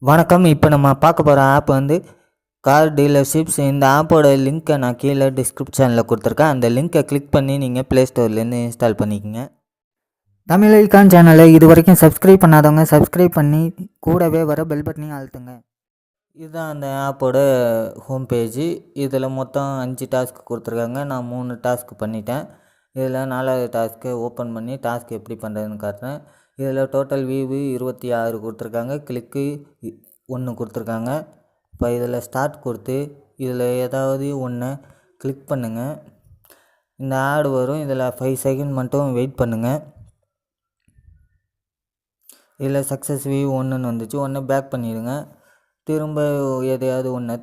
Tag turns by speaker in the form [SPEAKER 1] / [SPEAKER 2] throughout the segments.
[SPEAKER 1] வணக்கம். இப்போ நம்ம பார்க்க போகிற ஆப் வந்து கார் டீலர்ஷிப்ஸ். இந்த ஆப்போட லிங்க்கை நான் கீழே டிஸ்கிரிப்ஷனில் கொடுத்துருக்கேன். அந்த லிங்க்கை கிளிக் பண்ணி நீங்கள் ப்ளே ஸ்டோர்லேருந்து இன்ஸ்டால் பண்ணிக்கோங்க. தமிழ் ஐகான் சேனலை இது வரைக்கும் சப்ஸ்கிரைப் பண்ணாதவங்க சப்ஸ்கிரைப் பண்ணி கூடவே வர பெல் பட்டனையும் அழுத்துங்க. இதுதான் அந்த ஆப்போட ஹோம் பேஜு. இதில் மொத்தம் 5 டாஸ்க் கொடுத்துருக்காங்க. நான் 3 டாஸ்க் பண்ணிட்டேன். இதில் 4வது டாஸ்க்கை ஓப்பன் பண்ணி டாஸ்க் எப்படி பண்ணுறதுன்னு காட்டுறேன். இதில் டோட்டல் வியூவு 26 கொடுத்துருக்காங்க. கிளிக்கு 1 கொடுத்துருக்காங்க. இப்போ இதில் ஸ்டார்ட் கொடுத்து இதில் ஏதாவது ஒன்று கிளிக் பண்ணுங்கள். இந்த ஆடு வரும். இதில் 5 செகண்ட் மட்டும் வெயிட் பண்ணுங்கள். இதில் சக்ஸஸ் வியூ 1ன்னு வந்துச்சு. ஒன்று பேக் பண்ணிடுங்க. திரும்ப எதையாவது ஒன்று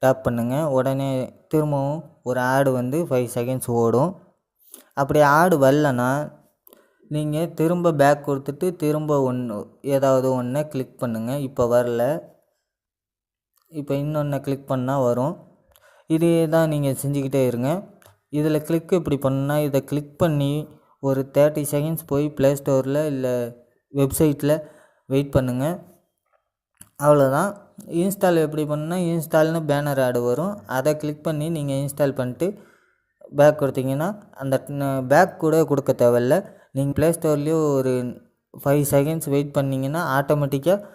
[SPEAKER 1] டேப் பண்ணுங்கள். உடனே திரும்பவும் ஒரு ஆடு வந்து 5 செகண்ட்ஸ் ஓடும். அப்படி ஆடு வரலன்னா நீங்கள் திரும்ப பேக் கொடுத்துட்டு திரும்ப ஏதாவது ஒன்றை கிளிக் பண்ணுங்கள். இப்போ வரல. இப்போ இன்னொன்று கிளிக் பண்ணால் வரும். இதே தான் நீங்கள் செஞ்சுக்கிட்டே இருங்க. இதில் கிளிக் இப்படி பண்ணால் இதை கிளிக் பண்ணி ஒரு 30 செகண்ட்ஸ் போய் ப்ளே ஸ்டோரில் இல்லை வெப்சைட்டில் வெயிட் பண்ணுங்கள். அவ்வளோதான். இன்ஸ்டால் எப்படி பண்ணால் இன்ஸ்டால்னு பேனர் ஆடு வரும். அதை கிளிக் பண்ணி நீங்கள் இன்ஸ்டால் பண்ணிட்டு பேக் கொடுத்தீங்கன்னா அந்த பேக் கூட கொடுக்க தேவையில்ல. நீங்கள் ப்ளே ஸ்டோர்லேயே ஒரு 5 செகண்ட்ஸ் வெயிட் பண்ணிங்கன்னா ஆட்டோமேட்டிக்காக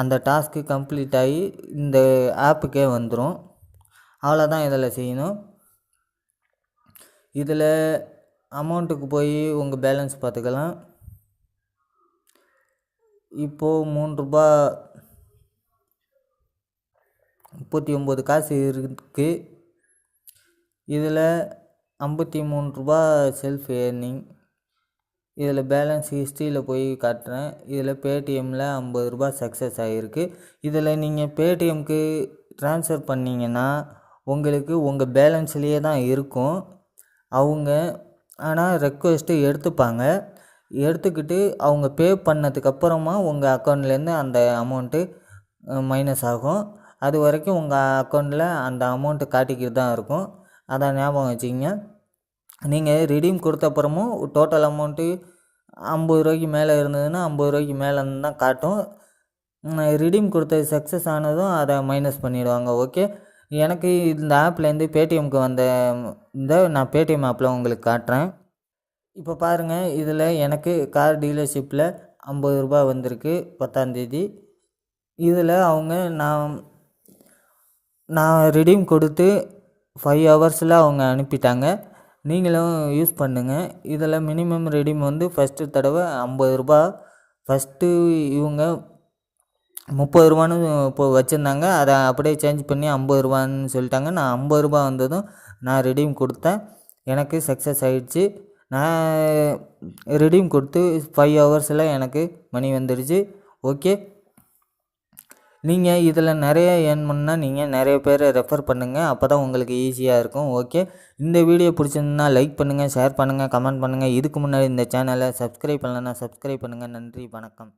[SPEAKER 1] அந்த டாஸ்க்கு கம்ப்ளீட் ஆகி இந்த ஆப்புக்கே வந்துடும். அவ்வளோதான் இதில் செய்யணும். இதில் அமௌண்ட்டுக்கு போய் உங்கள் பேலன்ஸ் பார்த்துக்கலாம். இப்போது ₹3.39 காசு இருக்குது. இதில் ₹53 செல்ஃப் ஏர்னிங். இதில் பேலன்ஸ் ஹிஸ்ட்ரியில் போய் காட்டுறேன். இதில் பேடிஎம்மில் ₹50 சக்ஸஸ் ஆகிருக்கு. இதில் நீங்கள் பேடிஎம்க்கு ட்ரான்ஸ்ஃபர் பண்ணிங்கன்னா உங்களுக்கு உங்கள் பேலன்ஸ்லேயே தான் இருக்கும். அவங்க ஆனால் ரெக்வெஸ்ட்டு எடுத்துப்பாங்க. எடுத்துக்கிட்டு அவங்க பே பண்ணதுக்கப்புறமா உங்கள் அக்கௌண்ட்லேருந்து அந்த அமௌண்ட்டு மைனஸ் ஆகும். அது வரைக்கும் உங்கள் அக்கௌண்ட்டில் அந்த அமௌண்ட்டு காட்டிக்கிட்டு தான் இருக்கும். அதை ஞாபகம் வச்சுக்கிங்க. நீங்கள் ரிடீம் கொடுத்தப்புறமும் டோட்டல் அமௌண்ட்டு ₹50 மேலே இருந்ததுன்னா ₹50 மேலேருந்து தான் காட்டும். ரிடீம் கொடுத்தது சக்ஸஸ் ஆனதும் அதை மைனஸ் பண்ணிவிடுவாங்க. ஓகே. எனக்கு இந்த ஆப்லேருந்து பேடிஎம்க்கு வந்த நான் பேடிஎம் ஆப்பில் உங்களுக்கு காட்டுறேன். இப்போ பாருங்கள். இதில் எனக்கு கார் டீலர்ஷிப்பில் ₹50 வந்திருக்கு 10ஆம் தேதி. இதில் அவங்க நான் ரிடீம் கொடுத்து 5 ஹவர்ஸில் அவங்க அனுப்பிட்டாங்க. நீங்களும் யூஸ் பண்ணுங்கள். இதில் மினிமம் ரெடீம் வந்து ஃபஸ்ட்டு தடவை ₹50. ஃபஸ்ட்டு இவங்க ₹30ன்னு இப்போ வச்சுருந்தாங்க. அதை அப்படியே சேஞ்ச் பண்ணி ₹50ன்னு சொல்லிட்டாங்க. நான் ₹50 வந்ததும் நான் ரெடீம் கொடுத்தேன். எனக்கு சக்ஸஸ் ஆகிடுச்சு. நான் ரெடீம் கொடுத்து 5 ஹவர்ஸில் எனக்கு மணி வந்துடுச்சு. ஓகே. நீங்கள் இதில் நிறைய ஏர்ன் பண்ணால் நீங்கள் நிறைய பேரை ரெஃபர் பண்ணுங்கள். அப்போ தான் உங்களுக்கு ஈஸியாக இருக்கும். ஓகே. இந்த வீடியோ பிடிச்சிருந்தா லைக் பண்ணுங்கள், ஷேர் பண்ணுங்கள், கமெண்ட் பண்ணுங்கள். இதுக்கு முன்னாடி இந்த சேனலை சப்ஸ்கிரைப் பண்ணலைன்னா சப்ஸ்கிரைப் பண்ணுங்கள். நன்றி, வணக்கம்.